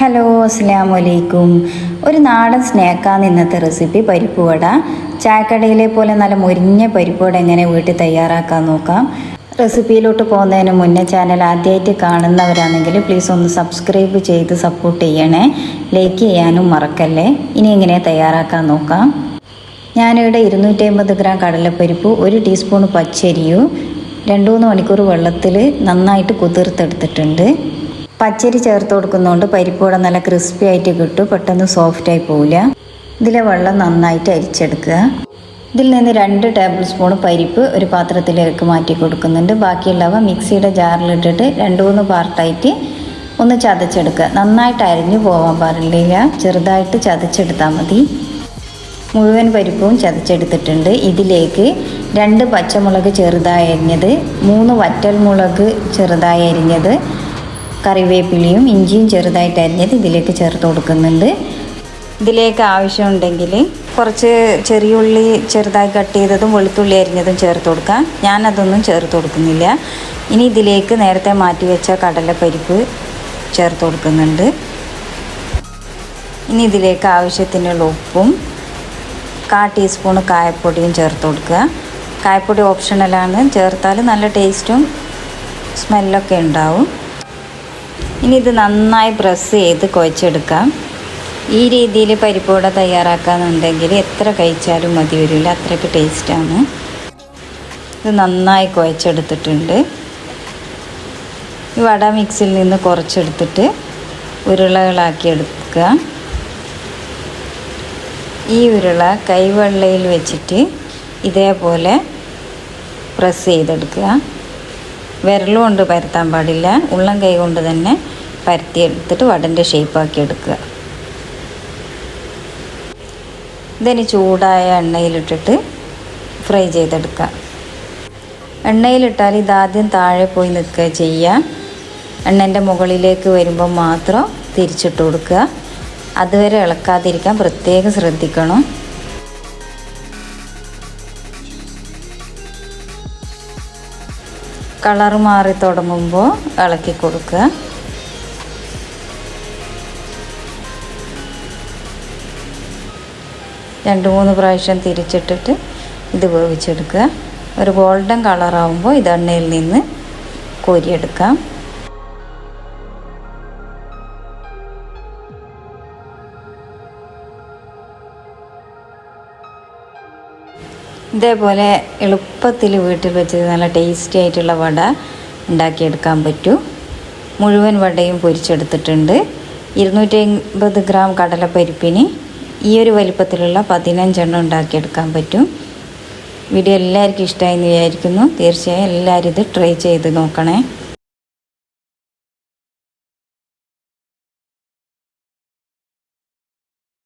Hello അസ്സലാമു അലൈക്കും. ഒരു നാടൻ സ്നാക്കാണ് ഇന്നത്തെ റെസിപ്പി, പരിപ്പ് വട. ചായക്കടയിലെ പോലെ നല്ല മുരിഞ്ഞ പരിപ്പ് വട എങ്ങനെ വീട്ടിൽ തയ്യാറാക്കാൻ നോക്കാം. റെസിപ്പിയിലോട്ട് പോകുന്നതിന് മുന്നേ ചാനൽ ആദ്യമായിട്ട് കാണുന്നവരാണെങ്കിൽ പ്ലീസ് ഒന്ന് സബ്സ്ക്രൈബ് ചെയ്ത് സപ്പോർട്ട് ചെയ്യണേ. ലൈക്ക് ചെയ്യാനും മറക്കല്ലേ. ഇനി എങ്ങനെ തയ്യാറാക്കാൻ നോക്കാം. ഞാനിവിടെ 250 ഗ്രാം കടലപ്പരിപ്പ്, 1 ടീസ്പൂൺ പച്ചരിയും 2-3 മണിക്കൂർ വെള്ളത്തിൽ നന്നായിട്ട് കുതിർത്തെടുത്തിട്ടുണ്ട്. പച്ചരി ചേർത്ത് കൊടുക്കുന്നതുകൊണ്ട് പരിപ്പ് വട നല്ല ക്രിസ്പി ആയിട്ട് കിട്ടും, പെട്ടെന്ന് സോഫ്റ്റായി പോവില്ല. ഇതിലെ വെള്ളം നന്നായിട്ട് അരിച്ചെടുക്കുക. ഇതിൽ നിന്ന് 2 ടേബിൾ സ്പൂൺ പരിപ്പ് ഒരു പാത്രത്തിലേക്ക് മാറ്റി കൊടുക്കുന്നുണ്ട്. ബാക്കിയുള്ളവ മിക്സിയുടെ ജാറിലിട്ടിട്ട് 2-3 പാർട്ടായിട്ട് ഒന്ന് ചതച്ചെടുക്കുക. നന്നായിട്ട് അരിഞ്ഞു പോകാൻ പാടില്ല, ചെറുതായിട്ട് ചതച്ചെടുത്താൽ മതി. മുഴുവൻ പരിപ്പും ചതച്ചെടുത്തിട്ടുണ്ട്. ഇതിലേക്ക് 2 പച്ചമുളക് ചെറുതായി അരിഞ്ഞത്, 3 വറ്റൽമുളക് ചെറുതായി അരിഞ്ഞത്, കറിവേപ്പിലയും ഇഞ്ചിയും ചെറുതായിട്ട് അരിഞ്ഞത് ഇതിലേക്ക് ചേർത്ത് കൊടുക്കുന്നുണ്ട്. ഇതിലേക്ക് ആവശ്യമുണ്ടെങ്കിൽ കുറച്ച് ചെറിയുള്ളി ചെറുതായി കട്ട് ചെയ്തതും വെളുത്തുള്ളി അരിഞ്ഞതും ചേർത്ത് കൊടുക്കാം. ഞാനതൊന്നും ചേർത്ത് കൊടുക്കുന്നില്ല. ഇനി ഇതിലേക്ക് നേരത്തെ മാറ്റി വെച്ച കടലപ്പരിപ്പ് ചേർത്ത് കൊടുക്കുന്നുണ്ട്. ഇനി ഇതിലേക്ക് ആവശ്യത്തിനുള്ള ഉപ്പും 1/4 ടീസ്പൂൺ കായപ്പൊടിയും ചേർത്ത് കൊടുക്കുക. കായപ്പൊടി ഓപ്ഷണലാണ്, ചേർത്താൽ നല്ല ടേസ്റ്റും സ്മെല്ലൊക്കെ ഉണ്ടാവും. ഇനി ഇത് നന്നായി പ്രസ് ചെയ്ത് കുഴച്ചെടുക്കാം. ഈ രീതിയിൽ പരിപ്പ് വട തയ്യാറാക്കാന്നുണ്ടെങ്കിൽ എത്ര കഴിച്ചാലും മതി വരില്ല, അത്രയ്ക്ക് ടേസ്റ്റാണ്. ഇത് നന്നായി കുഴച്ചെടുത്തിട്ടുണ്ട്. ഈ വട മിക്സിൽ നിന്ന് കുറച്ചെടുത്തിട്ട് ഉരുളകളാക്കി എടുക്കുക. ഈ ഉരുള കൈവെള്ളയിൽ വെച്ചിട്ട് ഇതേപോലെ പ്രസ് ചെയ്തെടുക്കുക. വിരലും കൊണ്ട് പരത്താൻ പാടില്ല, ഉള്ളം കൈ കൊണ്ട് തന്നെ പരത്തിയെടുത്തിട്ട് വടൻ്റെ ഷേപ്പാക്കി എടുക്കുക. ഇതിന് ചൂടായ എണ്ണയിലിട്ടിട്ട് ഫ്രൈ ചെയ്തെടുക്കുക. എണ്ണയിലിട്ടാൽ ഇതാദ്യം താഴെ പോയി നിൽക്കുക ചെയ്യുക. എണ്ണൻ്റെ മുകളിലേക്ക് വരുമ്പോൾ മാത്രം തിരിച്ചിട്ട് കൊടുക്കുക. അതുവരെ ഇളക്കാതിരിക്കാൻ പ്രത്യേകം ശ്രദ്ധിക്കണം. കളർ മാറി തുടങ്ങുമ്പോൾ ഇളക്കി കൊടുക്കുക. രണ്ട് മൂന്ന് പ്രാവശ്യം തിരിച്ചിട്ടിട്ട് ഇത് വേവിച്ചെടുക്കുക. ഒരു ഗോൾഡൻ കളറാവുമ്പോൾ ഇത് എണ്ണയിൽ നിന്ന് കോരിയെടുക്കാം. ഇതേപോലെ എളുപ്പത്തിൽ വീട്ടിൽ വെച്ച് നല്ല ടേസ്റ്റി ആയിട്ടുള്ള വട ഉണ്ടാക്കിയെടുക്കാൻ പറ്റും. മുഴുവൻ വടയും പൊരിച്ചെടുത്തിട്ടുണ്ട്. 250 ഗ്രാം കടലപ്പരിപ്പിന് ഈ ഒരു വലിപ്പത്തിലുള്ള 15 എണ്ണം ഉണ്ടാക്കിയെടുക്കാൻ പറ്റും. വീഡിയോ എല്ലാവർക്കും ഇഷ്ടമായി എന്ന് വിചാരിക്കുന്നു. തീർച്ചയായും എല്ലാവരും ഇത് ട്രൈ ചെയ്ത് നോക്കണേ.